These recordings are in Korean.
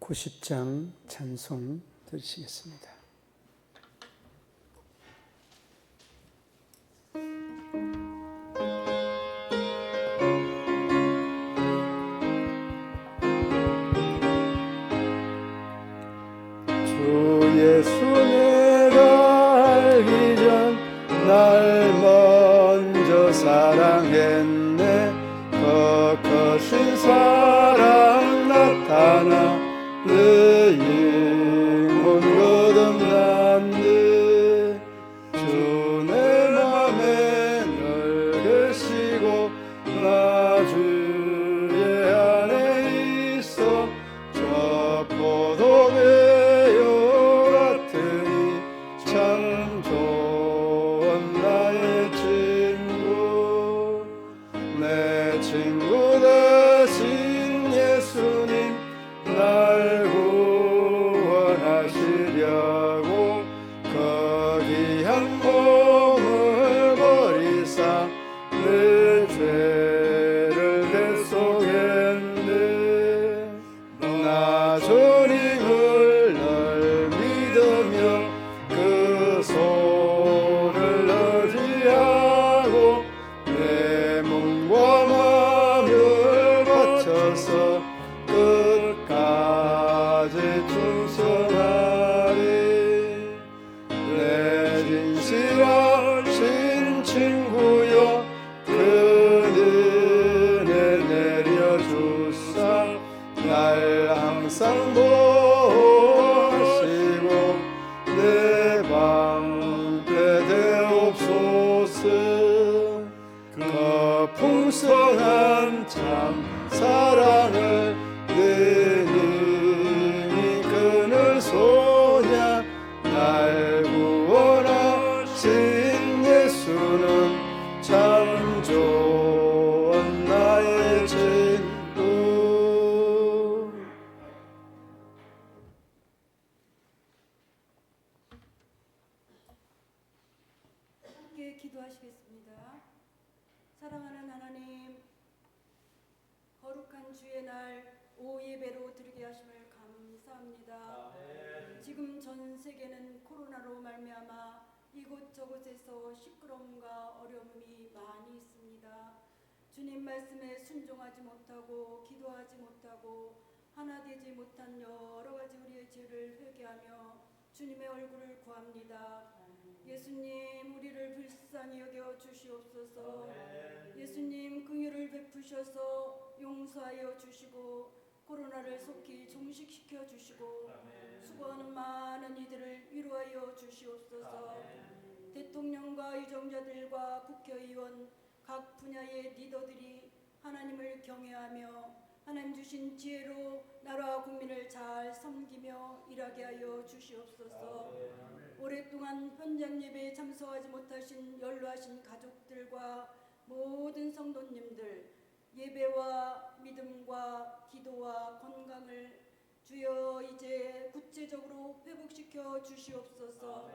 90장 찬송 들으시겠습니다. 주 예수 내가 알기 전 날 먼저 사랑했네. 더 크신 사랑 나타나 내 영혼 거듭났네. 주 내 맘에 늘 계시고 나 주의 안에 있어. 저 포도배요 같으니 참 좋은 나의 친구. 내 친구 되신 예수님 날 구원하시려고 거기한 몸을 버리사 내 죄를 대속했네. 나 주님을 늘 믿으며 그 손을 의지하고 내 몸과 마음을 바쳐서 끝까지 충성하리. 내 진실하신 친구여 그 은혜 내려주사 날 항상 보호하시고 내 방패 되옵소서. 그 풍성한 참 사랑을 내 능히 끊을 소냐. 날 구원하신 예수는 참 좋은 나의 친구. 함께 기도하시겠습니다. 사랑하는 하나님, 거룩한 주의 날 오후 예배로 드리게 하심을 감사합니다. 지금 전 세계는 코로나로 말미암아 이곳저곳에서 시끄러움과 어려움이 많이 있습니다. 주님 말씀에 순종하지 못하고 기도하지 못하고 하나 되지 못한 여러 가지 우리의 죄를 회개하며 주님의 얼굴을 구합니다. 예수님, 우리를 불쌍히 여겨 주시옵소서. 예수님, 긍휼을 베푸셔서 용서하여 주시고 코로나를 속히 종식시켜 주시고 수고하는 많은 이들을 위로하여 주시옵소서. 대통령과 유정자들과 국회의원, 각 분야의 리더들이 하나님을 경외하며 하나님 주신 지혜로 나라와 국민을 잘 섬기며 일하게 하여 주시옵소서. 오랫동안 현장 예배에 참석하지 못하신 연로하신 가족들과 모든 성도님들, 예배와 믿음과 기도와 건강을 주여 이제 구체적으로 회복시켜 주시옵소서.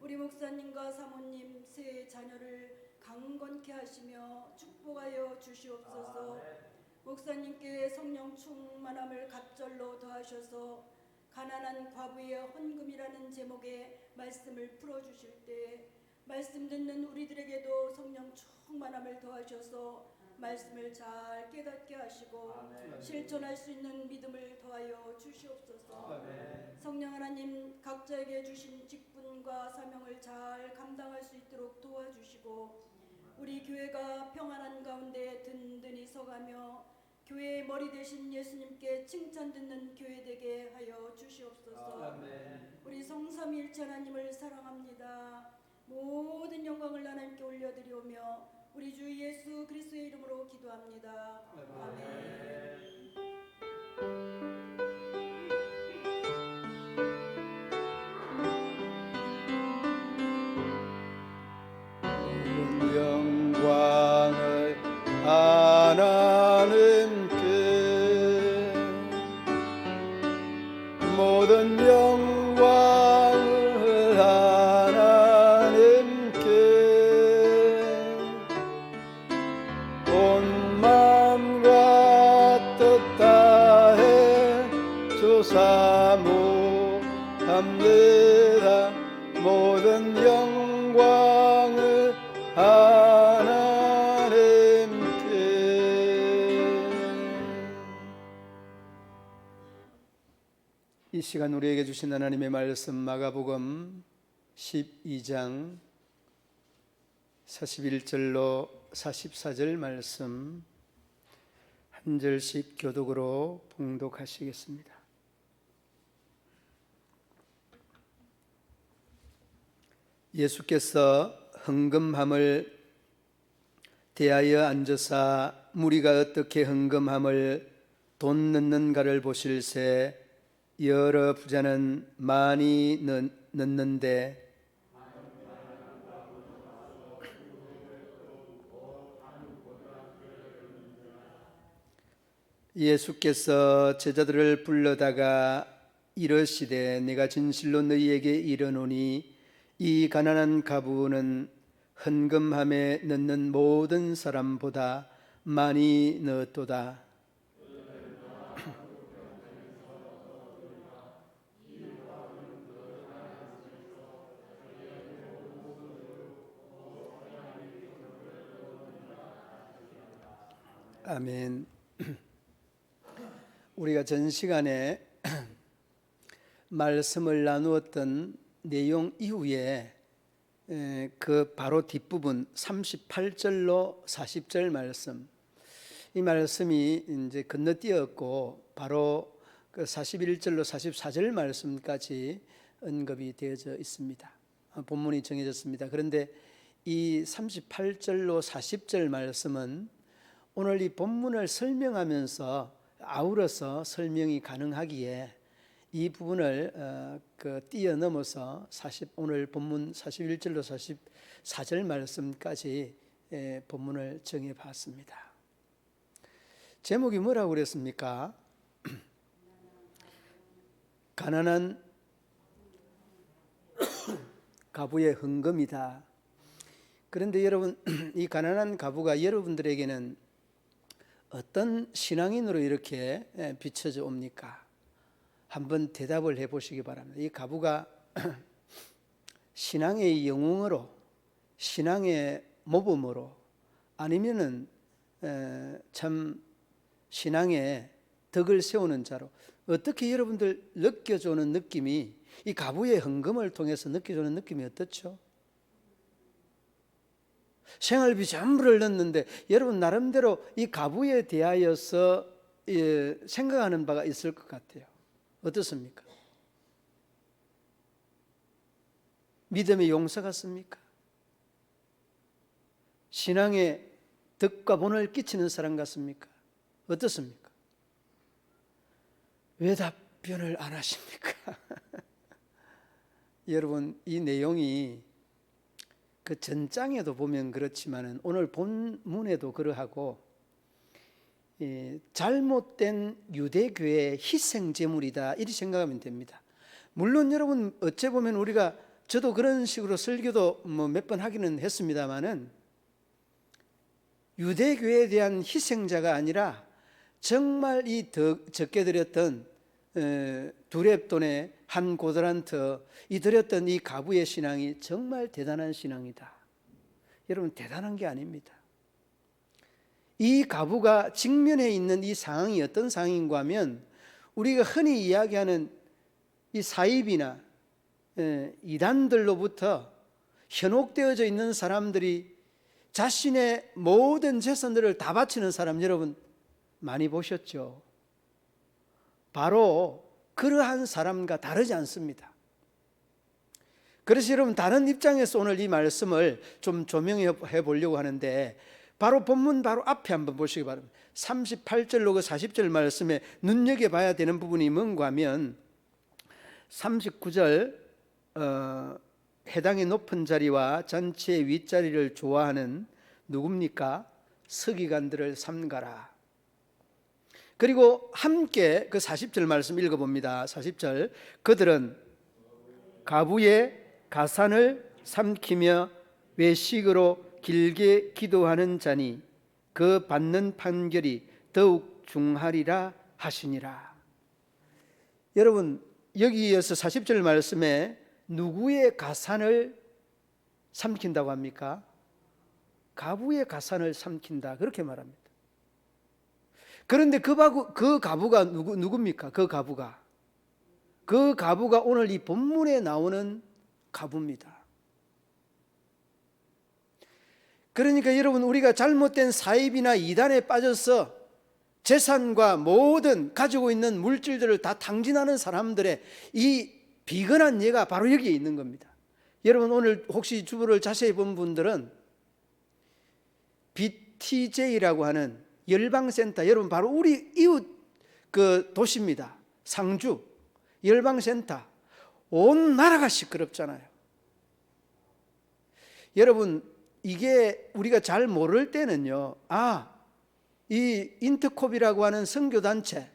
우리 목사님과 사모님 세 자녀를 강건케 하시며 축복하여 주시옵소서. 목사님께 성령 충만함을 갑절로 더하셔서 가난한 과부의 헌금이라는 제목의 말씀을 풀어주실 때 말씀 듣는 우리들에게도 성령 충만함을 더하셔서 말씀을 잘 깨닫게 하시고 실천할 수 있는 믿음을 더하여 주시옵소서. 성령 하나님, 각자에게 주신 직분과 사명을 잘 감당할 수 있도록 도와주시고 우리 교회가 평안한 가운데 든든히 서가며 교회의 머리 되신 예수님께 칭찬 듣는 교회 되게 하여 주시옵소서. 우리 성삼위일체 하나님을 사랑합니다. 모든 영광을 하나님께 올려드리오며 우리 주 예수 그리스도의 이름으로 기도합니다. 아멘. 영광을 하나님께, 모든 영광을 하나님께, 온 마음과 뜻 다 모든 영광을 하나님께. 이 시간 우리에게 주신 하나님의 말씀 마가복음 12장 41절로 44절 말씀 한 절씩 교독으로 봉독하시겠습니다. 예수께서 헌금함을 대하여 앉으사 무리가 어떻게 헌금함을 돈 넣는가를 보실새 여러 부자는 많이 넣는데 예수께서 제자들을 불러다가 이르시되 내가 진실로 너희에게 이르노니 이 가난한 과부는 헌금함에 넣는 모든 사람보다 많이 넣었도다. 아멘. 우리가 전 시간에 말씀을 나누었던 내용 이후에 그 바로 뒷부분 38절로 40절 말씀, 이 말씀이 이제 건너뛰었고 바로 그 41절로 44절 말씀까지 언급이 되어져 있습니다. 본문이 정해졌습니다. 그런데 이 38절로 40절 말씀은 오늘 이 본문을 설명하면서 아우러서 설명이 가능하기에 이 부분을 뛰어넘어서 오늘 본문 41절로 44절 말씀까지 본문을 정해봤습니다. 제목이 뭐라고 그랬습니까? 가난한 과부의 헌금이다. 그런데 여러분, 이 가난한 과부가 여러분들에게는 어떤 신앙인으로 이렇게 비춰져 옵니까? 한번 대답을 해보시기 바랍니다. 이 과부가 신앙의 영웅으로, 신앙의 모범으로, 아니면은 참 신앙의 덕을 세우는 자로 어떻게 여러분들 느껴지는 느낌이, 이 과부의 헌금을 통해서 느껴지는 느낌이 어떻죠? 생활비 전부를 넣는데 여러분 나름대로 이 과부에 대하여서 생각하는 바가 있을 것 같아요. 어떻습니까? 믿음의 용사 같습니까? 신앙의 덕과 본을 끼치는 사람 같습니까? 어떻습니까? 왜 답변을 안 하십니까? 여러분, 이 내용이 그 전장에도 보면 그렇지만은 오늘 본문에도 그러하고 잘못된 유대교의 희생제물이다 이렇게 생각하면 됩니다. 물론 여러분 어째 보면 우리가 저도 그런 식으로 설교도 몇 번 하기는 했습니다마는 유대교에 대한 희생자가 아니라 정말 이 적게 드렸던 두 렙돈의 한 고드란트 이 드렸던 이 과부의 신앙이 정말 대단한 신앙이다. 여러분 대단한 게 아닙니다. 이 과부가 직면해 있는 이 상황이 어떤 상황인가 하면 우리가 흔히 이야기하는 이 사입이나 이단들로부터 현혹되어져 있는 사람들이 자신의 모든 재산들을 다 바치는 사람 여러분 많이 보셨죠? 바로 그러한 사람과 다르지 않습니다. 그래서 여러분 다른 입장에서 오늘 이 말씀을 좀 조명해 보려고 하는데 바로 본문 바로 앞에 한번 보시기 바랍니다. 38절로 그 40절 말씀에 눈여겨봐야 되는 부분이 뭔가 하면 39절 해당의 높은 자리와 잔치의 윗자리를 좋아하는 누굽니까? 서기관들을 삼가라. 그리고 함께 그 40절 말씀 읽어봅니다. 40절 그들은 과부의 가산을 삼키며 외식으로 길게 기도하는 자니 그 받는 판결이 더욱 중하리라 하시니라. 여러분 여기에서 40절 말씀에 누구의 가산을 삼킨다고 합니까? 가부의 가산을 삼킨다, 그렇게 말합니다. 그런데 그 가부가 누굽니까? 그 가부가 오늘 이 본문에 나오는 가부입니다. 그러니까 여러분, 우리가 잘못된 사입이나 이단에 빠져서 재산과 모든 가지고 있는 물질들을 다 탕진하는 사람들의 이 비근한 예가 바로 여기에 있는 겁니다. 여러분, 오늘 혹시 주보를 자세히 본 분들은 BTJ라고 하는 열방센터, 여러분 바로 우리 이웃 그 도시입니다. 상주 열방센터, 온 나라가 시끄럽잖아요. 여러분, 이게 우리가 잘 모를 때는요, 이 인터콥이라고 하는 선교단체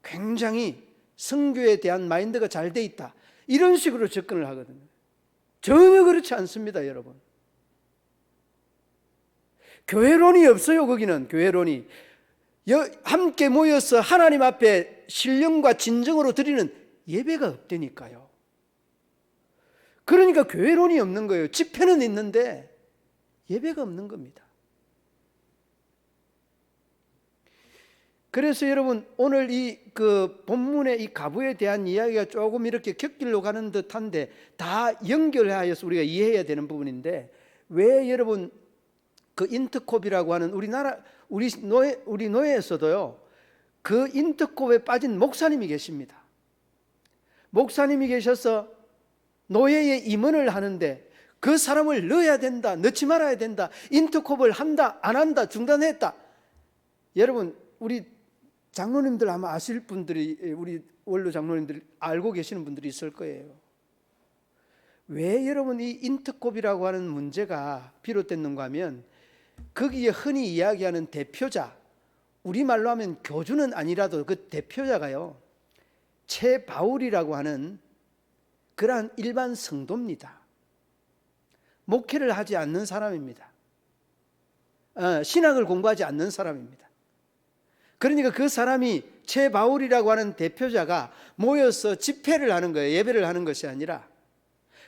굉장히 선교에 대한 마인드가 잘 돼 있다, 이런 식으로 접근을 하거든요. 전혀 그렇지 않습니다, 여러분. 교회론이 없어요. 거기는 교회론이 함께 모여서 하나님 앞에 신령과 진정으로 드리는 예배가 없다니까요. 그러니까 교회론이 없는 거예요. 집회는 있는데 예배가 없는 겁니다. 그래서 여러분, 오늘 이 본문의 이 가부에 대한 이야기가 조금 이렇게 곁길로 가는 듯한데 다 연결하여서 우리가 이해해야 되는 부분인데, 왜 여러분 그 인터콥이라고 하는 우리 노예에서도요, 그 인터콥에 빠진 목사님이 계십니다. 목사님이 계셔서 노예의 임원을 하는데 그 사람을 넣어야 된다, 넣지 말아야 된다, 인터콥을 한다, 안 한다, 중단했다. 여러분, 우리 장로님들 아마 아실 분들이, 우리 원로 장로님들 알고 계시는 분들이 있을 거예요. 왜 여러분 이 인터콥이라고 하는 문제가 비롯됐는가 하면, 거기에 흔히 이야기하는 대표자, 우리말로 하면 교주는 아니라도 그 대표자가요, 최바울이라고 하는 그러한 일반 성도입니다. 목회를 하지 않는 사람입니다. 신학을 공부하지 않는 사람입니다. 그러니까 그 사람이, 최바울이라고 하는 대표자가 모여서 집회를 하는 거예요. 예배를 하는 것이 아니라.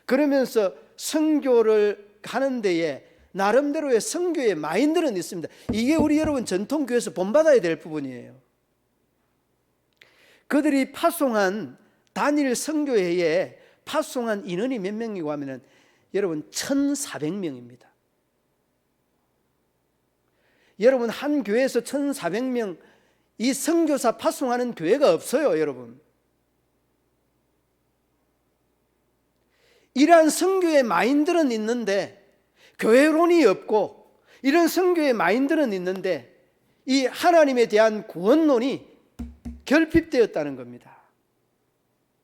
그러면서 선교를 하는 데에 나름대로의 선교의 마인드는 있습니다. 이게 우리 여러분 전통교회에서 본받아야 될 부분이에요. 그들이 파송한 단일 선교회에 파송한 인원이 몇 명이고 하면은 여러분 1,400명입니다. 여러분, 한 교회에서 1,400명, 이 선교사 파송하는 교회가 없어요, 여러분. 이러한 선교의 마인드는 있는데, 교회론이 없고, 이런 선교의 마인드는 있는데, 이 하나님에 대한 구원론이 결핍되었다는 겁니다.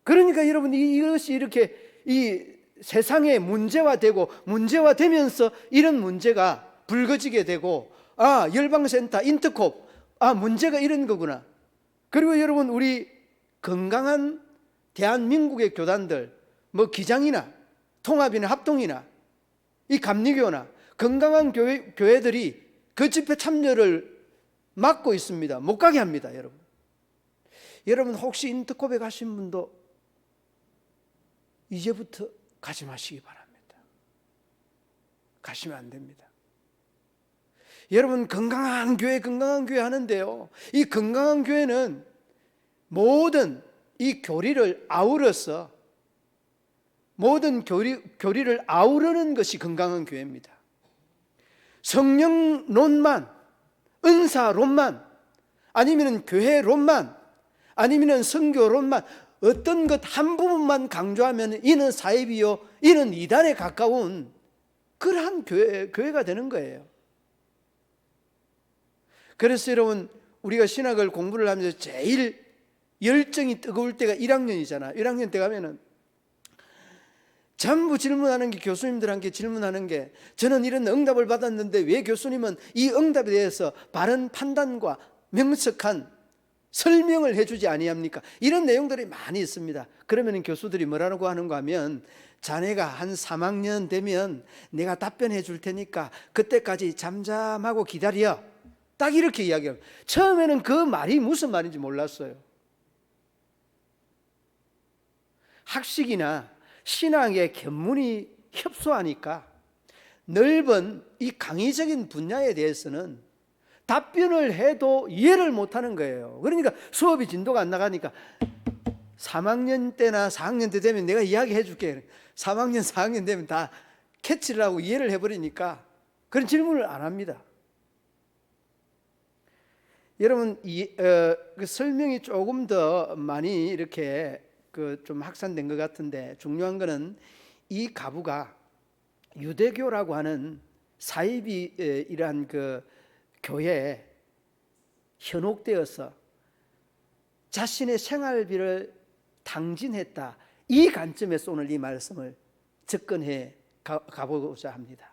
그러니까 여러분, 이것이 이렇게 이 세상에 문제화되면서 이런 문제가 불거지게 되고, 열방센터, 인터콥, 문제가 이런 거구나. 그리고 여러분, 우리 건강한 대한민국의 교단들, 뭐 기장이나 통합이나 합동이나 이 감리교나 건강한 교회들이 그 집회 참여를 막고 있습니다. 못 가게 합니다, 여러분. 여러분, 혹시 인터콥에 가신 분도 이제부터 가지 마시기 바랍니다. 가시면 안 됩니다. 여러분, 건강한 교회 하는데요, 이 건강한 교회는 모든 이 교리를 아우러서, 모든 교리를 아우르는 것이 건강한 교회입니다. 성령론만, 은사론만, 아니면 교회론만, 아니면 선교론만, 어떤 것 한 부분만 강조하면 이는 사입이요, 이는 이단에 가까운 그러한 교회가 되는 거예요. 그래서 여러분, 우리가 신학을 공부를 하면서 제일 열정이 뜨거울 때가 1학년이잖아. 1학년 때 가면은 전부 질문하는 게, 교수님들한테 질문하는 게, 저는 이런 응답을 받았는데 왜 교수님은 이 응답에 대해서 바른 판단과 명석한 설명을 해주지 아니합니까? 이런 내용들이 많이 있습니다. 그러면 교수들이 뭐라고 하는가 하면, 자네가 한 3학년 되면 내가 답변해 줄 테니까 그때까지 잠잠하고 기다려, 딱 이렇게 이야기해요. 처음에는 그 말이 무슨 말인지 몰랐어요. 학식이나 신앙의 견문이 협소하니까 넓은 이 강의적인 분야에 대해서는 답변을 해도 이해를 못하는 거예요. 그러니까 수업이 진도가 안 나가니까 3학년 때나 4학년 때 되면 내가 이야기해 줄게. 3학년, 4학년 되면 다 캐치를 하고 이해를 해버리니까 그런 질문을 안 합니다. 여러분, 그 설명이 조금 더 많이 이렇게 좀 확산된 것 같은데, 중요한 거는 이 가부가 유대교라고 하는 사이비이란 그 교회에 현혹되어서 자신의 생활비를 탕진했다, 이 관점에서 오늘 이 말씀을 접근해 가보고자 합니다.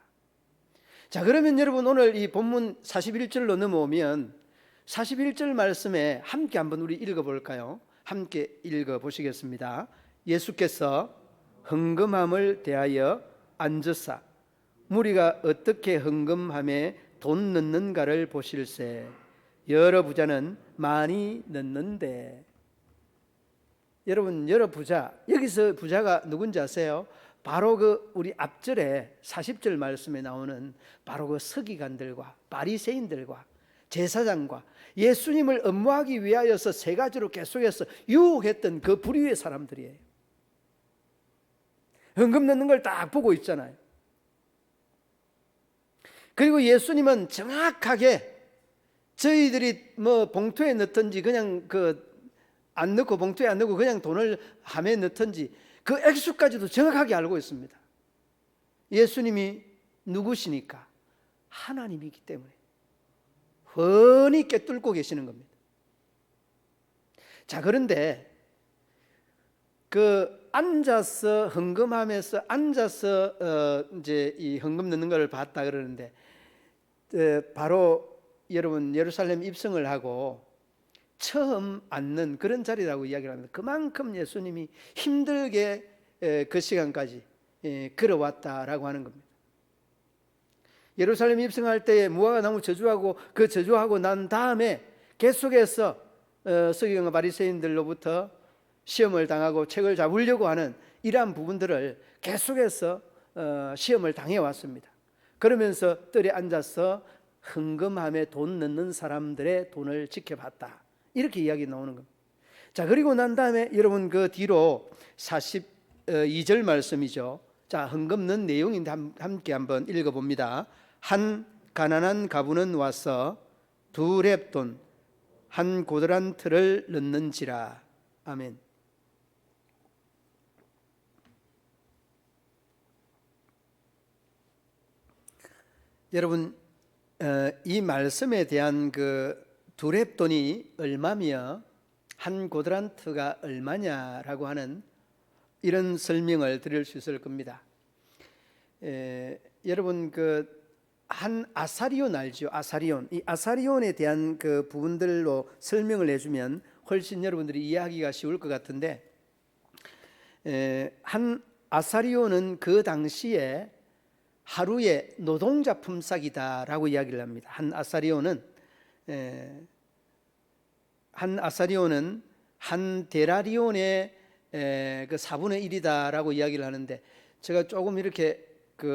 자, 그러면 여러분, 오늘 이 본문 41절로 넘어오면 41절 말씀에 함께 한번 우리 읽어볼까요? 함께 읽어보시겠습니다. 예수께서 헌금함을 대하여 앉으사 무리가 어떻게 헌금함에 돈 넣는가를 보실세. 여러 부자는 많이 넣는데. 여러분, 여러 부자, 여기서 부자가 누군지 아세요? 바로 그 우리 앞절에 40절 말씀에 나오는 바로 그 서기관들과 바리새인들과 제사장과 예수님을 엄모하기 위하여서 세 가지로 계속해서 유혹했던 그 부류의 사람들이에요. 헌금 넣는 걸 딱 보고 있잖아요. 그리고 예수님은 정확하게 저희들이 뭐 봉투에 넣든지 그냥 안 넣고 봉투에 안 넣고 그냥 돈을 함에 넣든지 그 액수까지도 정확하게 알고 있습니다. 예수님이 누구시니까? 하나님이기 때문에 훤히 꿰뚫고 계시는 겁니다. 자, 그런데 앉아서 헌금하면서 앉아서 이제 이 헌금 넣는 걸 봤다 그러는데, 바로 여러분 예루살렘 입성을 하고 처음 앉는 그런 자리라고 이야기를 합니다. 그만큼 예수님이 힘들게 그 시간까지 걸어왔다라고 하는 겁니다. 예루살렘 입성할 때에 무화과 나무 저주하고 그 저주하고 난 다음에 계속해서 서기관과 바리새인들로부터 시험을 당하고 책을 잡으려고 하는 이러한 부분들을 계속해서 시험을 당해 왔습니다. 그러면서 뜰에 앉아서 헌금함에 돈 넣는 사람들의 돈을 지켜봤다, 이렇게 이야기 나오는 겁니다. 자, 그리고 난 다음에 여러분 그 뒤로 42절 말씀이죠. 자, 헌금 넣은 내용인데 함께 한번 읽어봅니다. 한 가난한 가부는 와서 2렙돈 한 고드란트를 넣는지라. 아멘. 여러분, 이 말씀에 대한 그 2렙돈이 얼마며 한 고드란트가 얼마냐라고 하는 이런 설명을 드릴 수 있을 겁니다. 여러분, 한 아사리온 알죠? 아사리온. 이 아사리온에 대한 그 부분들로 설명을 해주면 훨씬 여러분들이 이해하기가 쉬울 것 같은데, 한 아사리온은 그 당시에 하루의 노동자 품삯이다라고 이야기를 합니다. 한 아사리온은 한 데나리온의 그 4분의 1이다라고 이야기를 하는데, 제가 조금 이렇게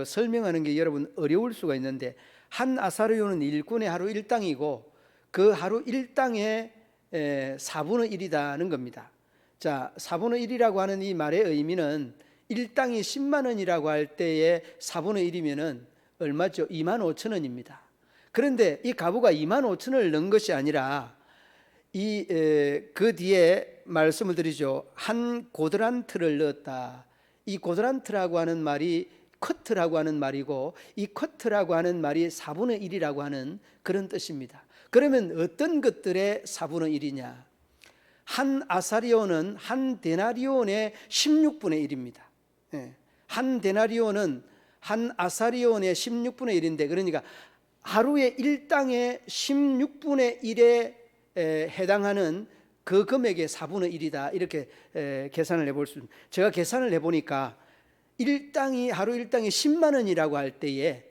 설명하는 게 여러분 어려울 수가 있는데, 한 아사리온은 일꾼의 하루 일당이고 그 하루 일당의 4분의 1이다는 겁니다. 자, 4분의 1이라고 하는 이 말의 의미는 일당이 10만 원이라고 할 때에 4분의 1이면은 얼마죠? 2만 5천 원입니다. 그런데 이 가부가 2만 5천 원을 넣은 것이 아니라 그 뒤에 말씀을 드리죠. 한 고드란트를 넣었다. 이 고드란트라고 하는 말이 커트라고 하는 말이고, 이 커트라고 하는 말이 4분의 1이라고 하는 그런 뜻입니다. 그러면 어떤 것들의 4분의 1이냐? 한 아사리온은 한 데나리온의 16분의 1입니다. 한 데나리온은 한 아사리온의 16분의 1인데, 그러니까 하루의 일당의 16분의 1에 해당하는 그 금액의 4분의 1이다, 이렇게 계산을 해볼 수 있습니다. 제가 계산을 해보니까 하루 일당이 10만 원이라고 할 때에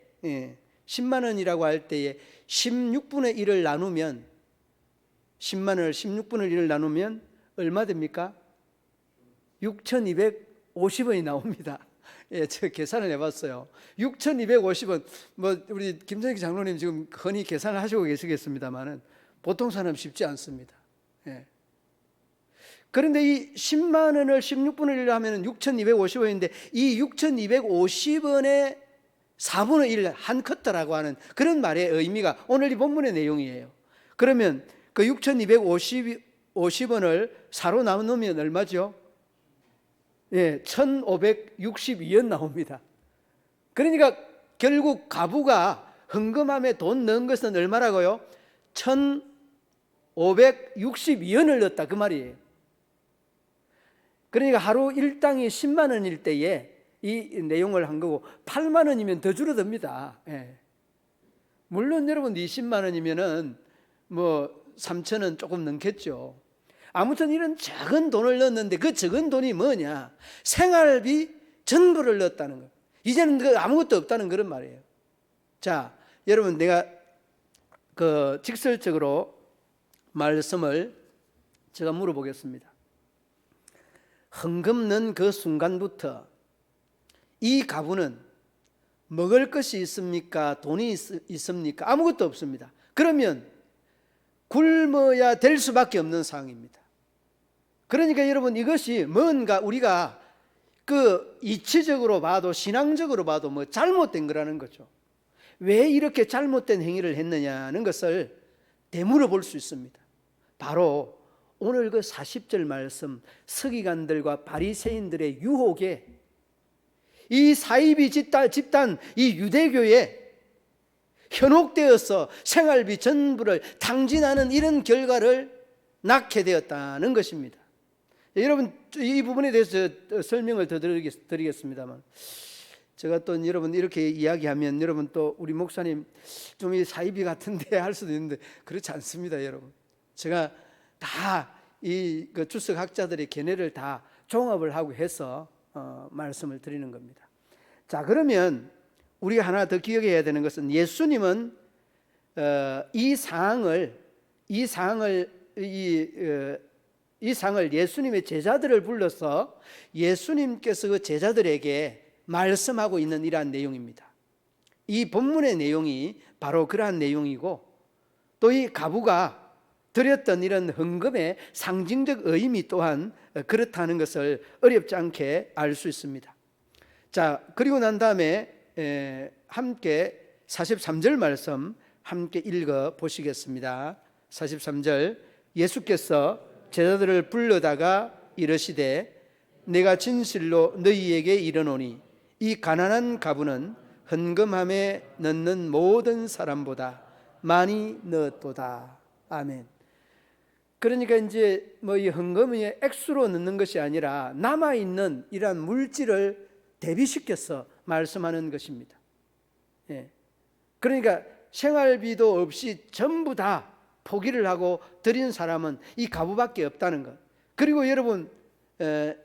10만 원이라고 할 때에 16분의 1을 나누면, 10만 원을 16분의 1을 나누면 얼마 됩니까? 6,250원이 나옵니다. 예, 제가 계산을 해봤어요. 6,250원. 뭐 우리 김정익 장로님 지금 흔히 계산을 하시고 계시겠습니다만은 보통 사람 쉽지 않습니다. 예. 그런데 이 10만 원을 16분의 1로 하면 6,250원인데 이 6,250원의 4분의 1 한 컷더라고 하는 그런 말의 의미가 오늘 이 본문의 내용이에요. 그러면 그 6,250원을 4로 나누면 얼마죠? 예, 1,562원 나옵니다. 그러니까 결국 가부가 헌금함에 돈 넣은 것은 얼마라고요? 1,562원을 넣었다 그 말이에요. 그러니까 하루 일당이 10만 원일 때에 이 내용을 한 거고 8만 원이면 더 줄어듭니다. 예. 물론 여러분 20만 원이면은 뭐 3천 원 조금 넘겠죠. 아무튼 이런 작은 돈을 넣었는데 그 적은 돈이 뭐냐? 생활비 전부를 넣었다는 거예요. 이제는 그 아무것도 없다는 그런 말이에요. 자, 여러분 내가 그 직설적으로 말씀을 제가 물어보겠습니다. 헌금 넣은 그 순간부터 이 가부는 먹을 것이 있습니까? 돈이 있습니까? 아무것도 없습니다. 그러면 굶어야 될 수밖에 없는 상황입니다. 그러니까 여러분 이것이 뭔가 우리가 그 이치적으로 봐도 신앙적으로 봐도 뭐 잘못된 거라는 거죠. 왜 이렇게 잘못된 행위를 했느냐는 것을 되물어 볼 수 있습니다. 바로 오늘 그 40절 말씀 서기관들과 바리새인들의 유혹에 이 사이비 집단 이 유대교에 현혹되어서 생활비 전부를 탕진하는 이런 결과를 낳게 되었다는 것입니다. 여러분 이 부분에 대해서 설명을 더 드리겠습니다만 제가 또 여러분 이렇게 이야기하면 여러분 또 우리 목사님 좀 이 사이비 같은데 할 수도 있는데 그렇지 않습니다. 여러분 제가 다 이 그 주석학자들의 견해를 다 종합을 하고 해서 말씀을 드리는 겁니다. 자, 그러면 우리가 하나 더 기억해야 되는 것은 예수님은 이 상황을 예수님의 제자들을 불러서 예수님께서 그 제자들에게 말씀하고 있는 이러한 내용입니다. 이 본문의 내용이 바로 그러한 내용이고 또 이 가부가 드렸던 이런 헌금의 상징적 의미 또한 그렇다는 것을 어렵지 않게 알 수 있습니다. 자, 그리고 난 다음에 함께 43절 말씀 함께 읽어 보시겠습니다. 43절 예수께서 제자들을 불러다가 이르시되 내가 진실로 너희에게 이르노니 이 가난한 가부는 헌금함에 넣는 모든 사람보다 많이 넣었도다. 아멘. 그러니까 이제 뭐 이 헌금의 액수로 넣는 것이 아니라 남아 있는 이러한 물질을 대비시켜서 말씀하는 것입니다. 예. 그러니까 생활비도 없이 전부 다 포기를 하고 드린 사람은 이 가부밖에 없다는 것. 그리고 여러분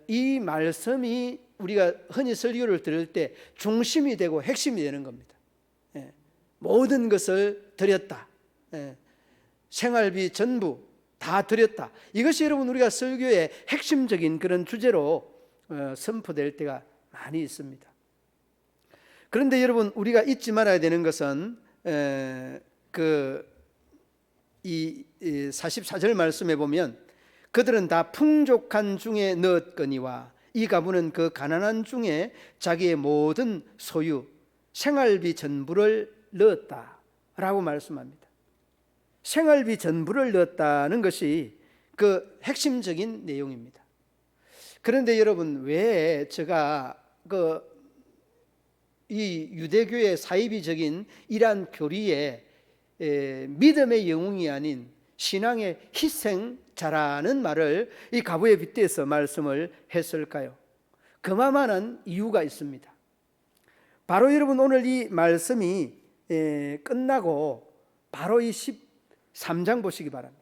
이 말씀이 우리가 흔히 설교를 들을 때 중심이 되고 핵심이 되는 겁니다. 예. 모든 것을 드렸다. 예. 생활비 전부 다 드렸다. 이것이 여러분 우리가 설교의 핵심적인 그런 주제로 선포될 때가 많이 있습니다. 그런데 여러분 우리가 잊지 말아야 되는 것은 이 44절 말씀에 보면 그들은 다 풍족한 중에 넣었거니와 이 가부는 그 가난한 중에 자기의 모든 소유 생활비 전부를 넣었다라고 말씀합니다. 생활비 전부를 넣었다는 것이 그 핵심적인 내용입니다. 그런데 여러분 왜 제가 이 유대교의 사이비적인 이러한 교리에 믿음의 영웅이 아닌 신앙의 희생자라는 말을 이 가부에 빗대서 말씀을 했을까요? 그만한 이유가 있습니다. 바로 여러분 오늘 이 말씀이 끝나고 바로 이 13장 보시기 바랍니다.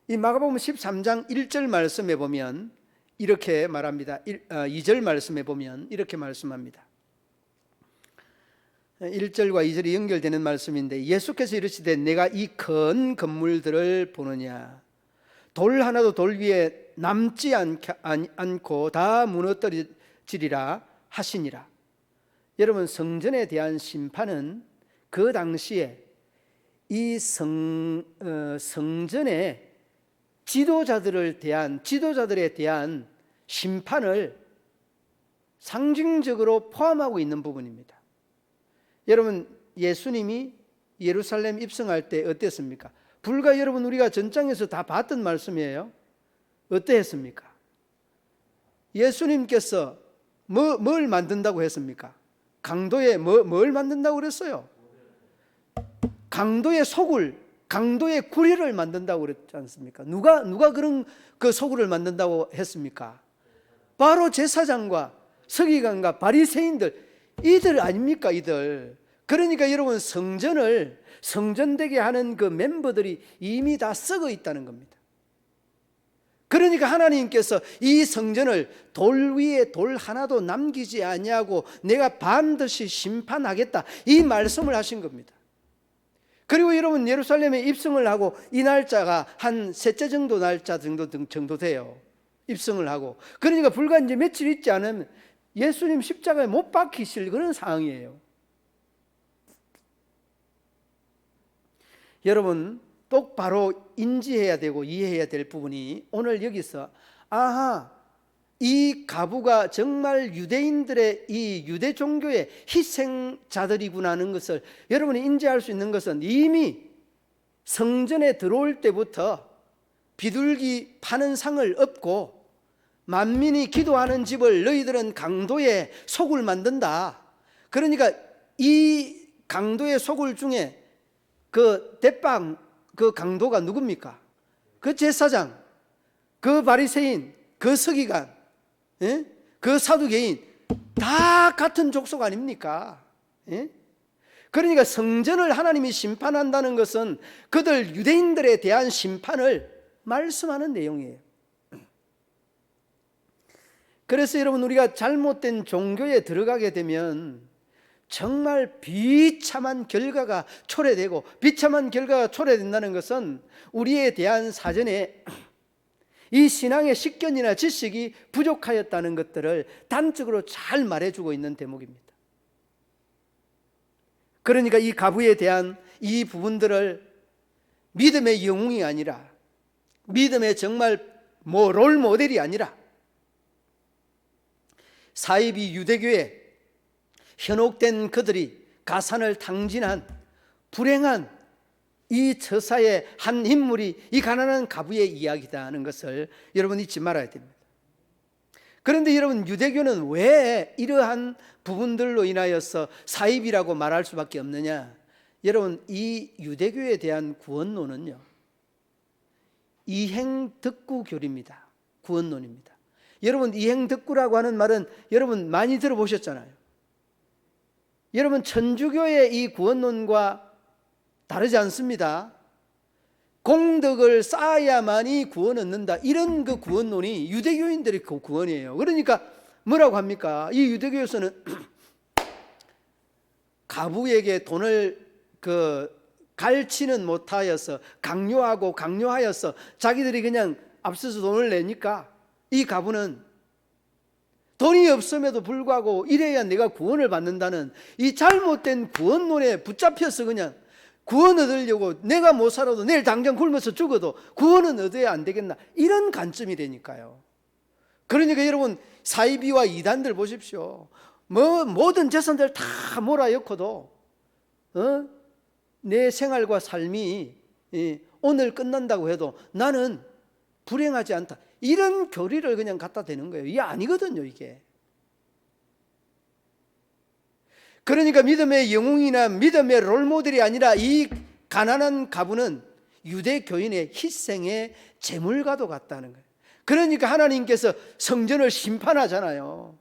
이 마가복음 13장 1절 말씀에 보면 이렇게 말합니다. 2절 말씀에 보면 이렇게 말씀합니다. 1절과 2절이 연결되는 말씀인데 예수께서 이르시되 내가 이 큰 건물들을 보느냐 돌 하나도 돌 위에 남지 않고 다 무너뜨리리라 하시니라. 여러분, 성전에 대한 심판은 그 당시에 이 성전의 지도자들에 대한 심판을 상징적으로 포함하고 있는 부분입니다. 여러분, 예수님이 예루살렘 입성할 때 어땠습니까? 불과 여러분 우리가 전장에서 다 봤던 말씀이에요. 어떠했습니까? 예수님께서 뭘 만든다고 했습니까? 강도에 뭘 만든다고 그랬어요? 강도의 소굴, 강도의 구리를 만든다고 그랬지 않습니까? 누가 그런 그 소굴을 만든다고 했습니까? 바로 제사장과 서기관과 바리새인들, 이들 아닙니까, 이들. 그러니까 여러분, 성전되게 하는 그 멤버들이 이미 다 썩어 있다는 겁니다. 그러니까 하나님께서 이 성전을 돌 위에 돌 하나도 남기지 아니하고 내가 반드시 심판하겠다, 이 말씀을 하신 겁니다. 그리고 여러분, 예루살렘에 입성을 하고 이 날짜가 한 셋째 정도 날짜 정도 돼요. 입성을 하고. 그러니까 불과 이제 며칠 있지 않으면 예수님 십자가에 못 박히실 그런 상황이에요. 여러분, 똑바로 인지해야 되고 이해해야 될 부분이 오늘 여기서, 이 과부가 정말 유대인들의 이 유대 종교의 희생자들이구나 하는 것을 여러분이 인지할 수 있는 것은 이미 성전에 들어올 때부터 비둘기 파는 상을 엎고 만민이 기도하는 집을 너희들은 강도의 소굴 만든다. 그러니까 이 강도의 소굴 중에 그 대빵 그 강도가 누굽니까? 그 제사장, 그 바리새인, 그 서기관, 그 사두개인, 다 같은 족속 아닙니까? 그러니까 성전을 하나님이 심판한다는 것은 그들 유대인들에 대한 심판을 말씀하는 내용이에요. 그래서 여러분, 우리가 잘못된 종교에 들어가게 되면 정말 비참한 결과가 초래되고, 비참한 결과가 초래된다는 것은 우리에 대한 사전에 이 신앙의 식견이나 지식이 부족하였다는 것들을 단적으로 잘 말해주고 있는 대목입니다. 그러니까 이 가부에 대한 이 부분들을 믿음의 영웅이 아니라, 믿음의 정말 롤 모델이 아니라, 사이비 유대교에 현혹된 그들이 가산을 탕진한 불행한 이 처사의 한 인물이 이 가난한 가부의 이야기다 하는 것을 여러분 잊지 말아야 됩니다. 그런데 여러분, 유대교는 왜 이러한 부분들로 인하여서 사입이라고 말할 수밖에 없느냐? 여러분, 이 유대교에 대한 구원론은요, 이행덕구교리입니다. 구원론입니다. 여러분, 이행덕구라고 하는 말은 여러분 많이 들어보셨잖아요. 여러분, 천주교의 이 구원론과 다르지 않습니다. 공덕을 쌓아야만이 구원 얻는다, 이런 그 구원론이 유대교인들의 그 구원이에요. 그러니까 뭐라고 합니까? 이 유대교에서는 가부에게 돈을 갈치는 못하여서 강요하여서 자기들이 그냥 앞서서 돈을 내니까 이 가부는 돈이 없음에도 불구하고 이래야 내가 구원을 받는다는 이 잘못된 구원론에 붙잡혀서 그냥 구원 얻으려고, 내가 못 살아도 내일 당장 굶어서 죽어도 구원은 얻어야 안 되겠나, 이런 관점이 되니까요. 그러니까 여러분, 사이비와 이단들 보십시오. 모든 재산들 다 몰아넣고도 내 생활과 삶이 오늘 끝난다고 해도 나는 불행하지 않다, 이런 교리를 그냥 갖다 대는 거예요. 이게 아니거든요, 이게. 그러니까 믿음의 영웅이나 믿음의 롤모델이 아니라 이 가난한 가부는 유대교인의 희생의 제물과도 같다는 거예요. 그러니까 하나님께서 성전을 심판하잖아요.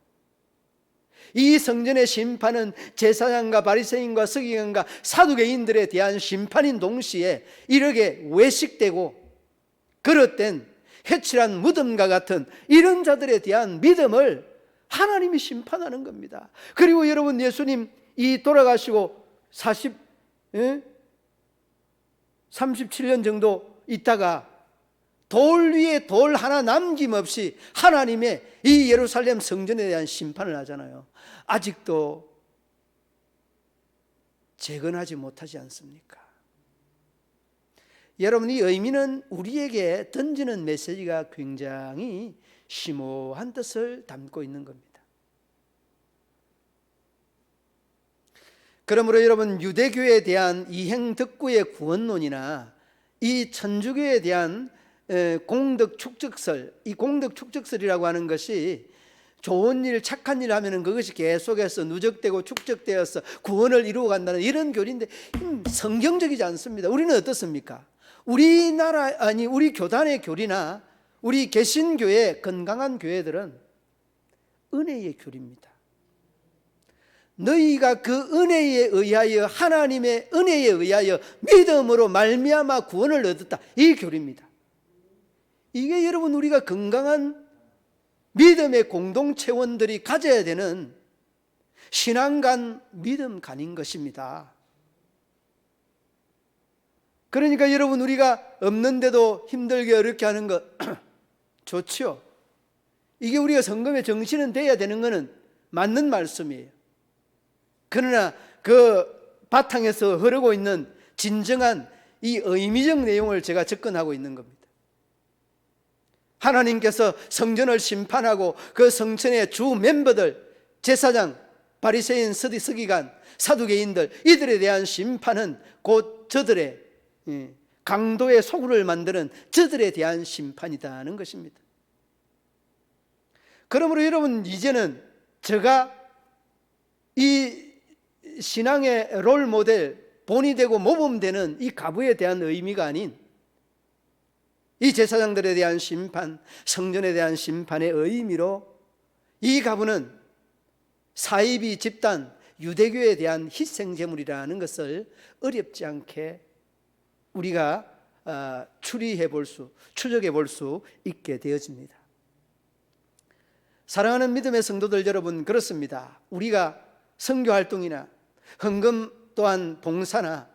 이 성전의 심판은 제사장과 바리새인과 서기관과 사두개인들에 대한 심판인 동시에 이렇게 외식되고 그릇된 회칠한 무덤과 같은 이런 자들에 대한 믿음을 하나님이 심판하는 겁니다. 그리고 여러분, 예수님 이 돌아가시고 37년 정도 있다가 돌 위에 돌 하나 남김없이 하나님의 이 예루살렘 성전에 대한 심판을 하잖아요. 아직도 재건하지 못하지 않습니까? 여러분, 이 의미는 우리에게 던지는 메시지가 굉장히 심오한 뜻을 담고 있는 겁니다. 그러므로 여러분, 유대교에 대한 이행덕구의 구원론이나 이 천주교에 대한 공덕축적설, 이 공덕축적설이라고 하는 것이 좋은 일, 착한 일 하면은 그것이 계속해서 누적되고 축적되어서 구원을 이루어 간다는 이런 교리인데 성경적이지 않습니다. 우리는 어떻습니까? 우리 교단의 교리나 우리 개신교의 건강한 교회들은 은혜의 교리입니다. 너희가 그 은혜에 의하여, 하나님의 은혜에 의하여 믿음으로 말미암아 구원을 얻었다, 이 교리입니다. 이게 여러분 우리가 건강한 믿음의 공동체원들이 가져야 되는 신앙간 믿음간인 것입니다. 그러니까 여러분, 우리가 없는데도 힘들게 어렵게 하는 것 좋죠. 이게 우리가 성금의 정신은 돼야 되는 것은 맞는 말씀이에요. 그러나 그 바탕에서 흐르고 있는 진정한 이 의미적 내용을 제가 접근하고 있는 겁니다. 하나님께서 성전을 심판하고 그 성전의 주 멤버들, 제사장, 바리새인, 서기관, 사두개인들, 이들에 대한 심판은 곧 저들의 강도의 소굴을 만드는 저들에 대한 심판이다는 것입니다. 그러므로 여러분, 이제는 제가 이 신앙의 롤 모델, 본이 되고 모범되는 이 가부에 대한 의미가 아닌 이 제사장들에 대한 심판, 성전에 대한 심판의 의미로 이 가부는 사이비 집단, 유대교에 대한 희생제물이라는 것을 어렵지 않게 우리가 추적해 볼 수 있게 되어집니다. 사랑하는 믿음의 성도들 여러분, 그렇습니다. 우리가 선교활동이나 헌금 또한 봉사나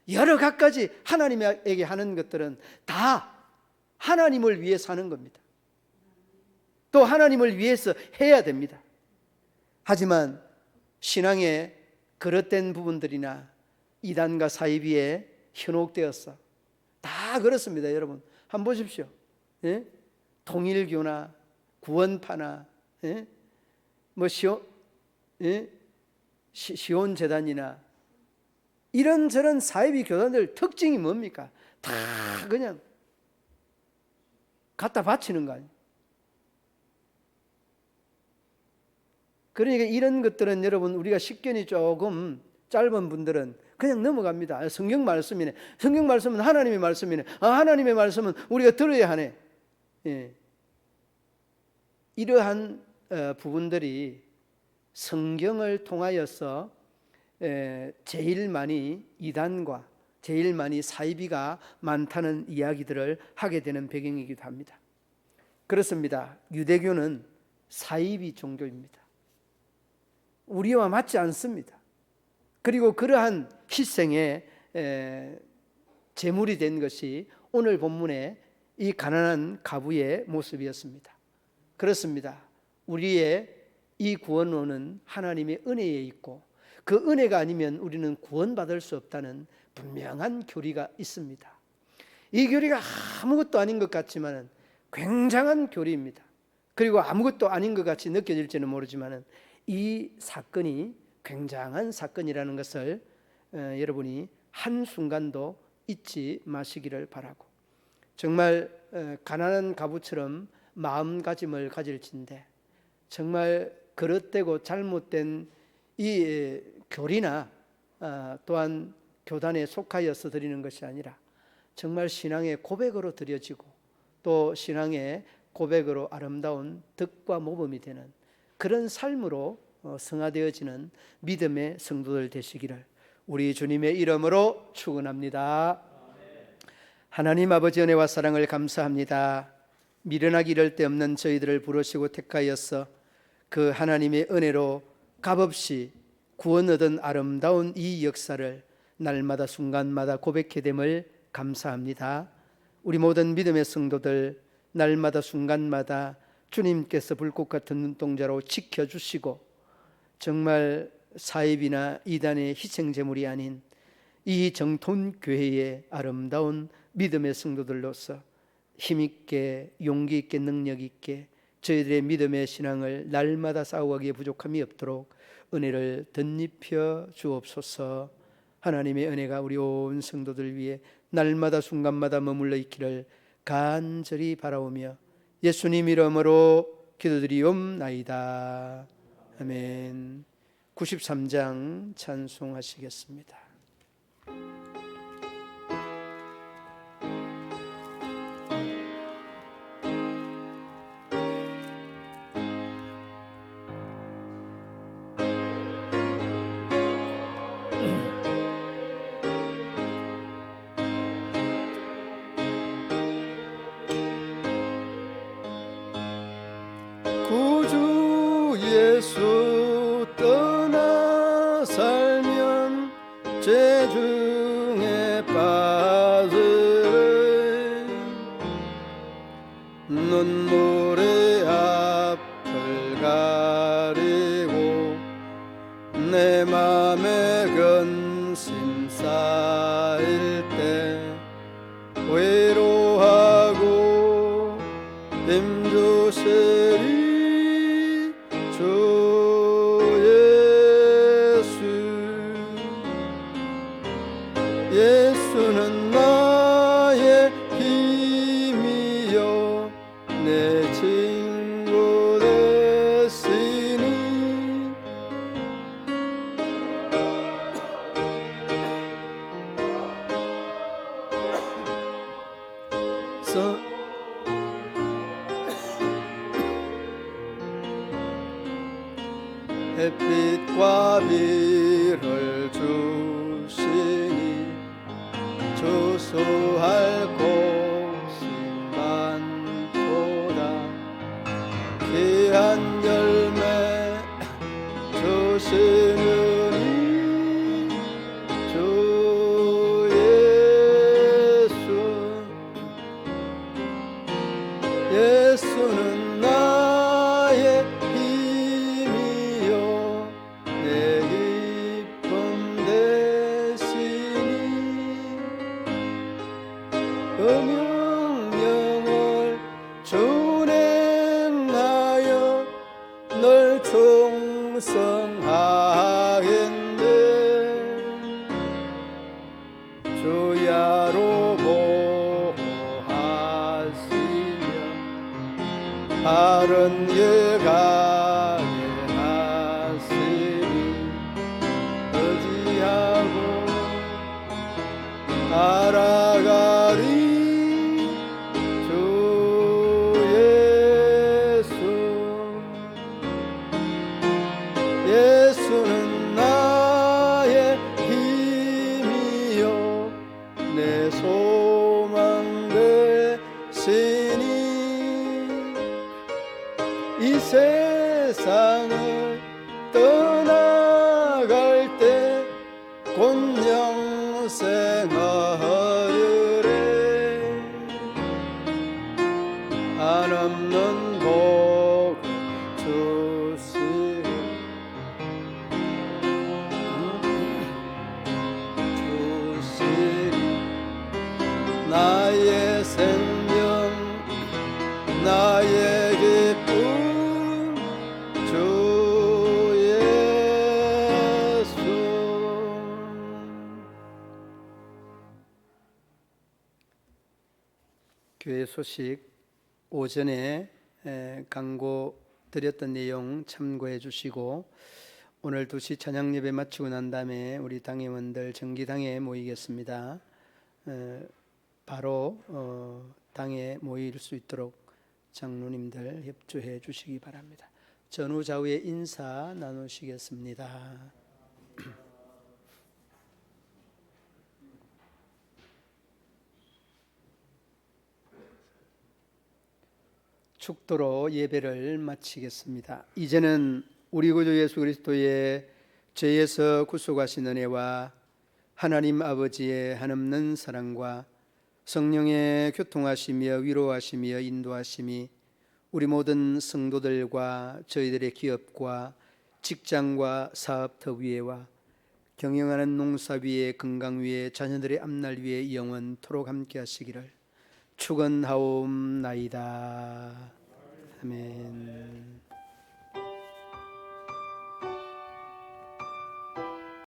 여러 갖가지 하나님에게 하는 것들은 다 하나님을 위해서 하는 겁니다. 또 하나님을 위해서 해야 됩니다. 하지만 신앙의 그릇된 부분들이나 이단과 사이비에 현혹되었어. 다 그렇습니다. 여러분 한번 보십시오. 예? 통일교나 구원파나 뭐 시온재단이나 이런저런 사이비 교단들 특징이 뭡니까? 다 그냥 갖다 바치는 거 아니에요. 그러니까 이런 것들은 여러분 우리가 식견이 조금 짧은 분들은 그냥 넘어갑니다. 성경 말씀이네. 성경 말씀은 하나님의 말씀이네. 하나님의 말씀은 우리가 들어야 하네. 예. 이러한 부분들이 성경을 통하여서 제일 많이 이단과 제일 많이 사이비가 많다는 이야기들을 하게 되는 배경이기도 합니다. 그렇습니다. 유대교는 사이비 종교입니다. 우리와 맞지 않습니다. 그리고 그러한 희생의 제물이 된 것이 오늘 본문의 이 가난한 가부의 모습이었습니다. 그렇습니다. 우리의 이 구원론은 하나님의 은혜에 있고 그 은혜가 아니면 우리는 구원받을 수 없다는 분명한 교리가 있습니다. 이 교리가 아무것도 아닌 것 같지만 굉장한 교리입니다. 그리고 아무것도 아닌 것 같이 느껴질지는 모르지만 이 사건이 굉장한 사건이라는 것을 여러분이 한순간도 잊지 마시기를 바라고, 정말 가난한 가부처럼 마음가짐을 가질진데 정말 그릇되고 잘못된 이 교리나 또한 교단에 속하여서 드리는 것이 아니라 정말 신앙의 고백으로 드려지고 또 신앙의 고백으로 아름다운 덕과 모범이 되는 그런 삶으로 성화되어지는 믿음의 성도들 되시기를 우리 주님의 이름으로 축원합니다. 하나님 아버지 은혜와 사랑을 감사합니다. 미련하기 이를 데 없는 저희들을 부르시고 택하여서 그 하나님의 은혜로 값없이 구원 얻은 아름다운 이 역사를 날마다 순간마다 고백해 됨을 감사합니다. 우리 모든 믿음의 성도들 날마다 순간마다 주님께서 불꽃 같은 눈동자로 지켜주시고 정말 사입이나 이단의 희생제물이 아닌 이 정통교회의 아름다운 믿음의 성도들로서 힘있게 용기있게 능력있게 저희들의 믿음의 신앙을 날마다 싸워가기에 부족함이 없도록 은혜를 덧입혀 주옵소서. 하나님의 은혜가 우리 온 성도들 위해 날마다 순간마다 머물러 있기를 간절히 바라오며 예수님 이름으로 기도드리옵나이다. 아멘. 93장 찬송하시겠습니다. 구주 예수 떠나 살면 죄 중에 빠져 눈물의 앞을 가리고 내 맘에 근심 쌓일 때 외로워하고 힘주시리 주 예수. 예수는 나의 힘이요 내 친구 되시니 햇빛과 비를 주시니 주수할 곳이 많도다. 귀한 열매 주시느니 주 예수. 예수는 나의 힘이요 내 기쁨 되시니 명령을 준행하여 널 충성하겠네. 주야로 보호하시며 바른 길 가게 하시니 의지하고 따라가리 주 예수. 예수는 나의 힘이요 내 소망 되시니 이 세상을 떠나갈 때 곧 영생 얻으래. 한없는 복을 주시리 나의 생명 나의 기쁨 주 예수. 교회 소식 오전에 강고 드렸던 내용 참고해 주시고 오늘 2시 찬양 예배 마치고 난 다음에 우리 당회원들 정기당에 모이겠습니다. 바로 당에 모일 수 있도록 장로님들 협조해 주시기 바랍니다. 전후 좌우에 인사 나누시겠습니다. 축도로 예배를 마치겠습니다. 이제는 우리 구주 예수 그리스도의 죄에서 구속하신 은혜와 하나님 아버지의 한없는 사랑과 성령의 교통하시며 위로하시며 인도하심이 우리 모든 성도들과 저희들의 기업과 직장과 사업터 위에와 경영하는 농사 위에 건강 위에 자녀들의 앞날 위에 영원토록 함께 하시기를 축원하옵나이다. 아멘.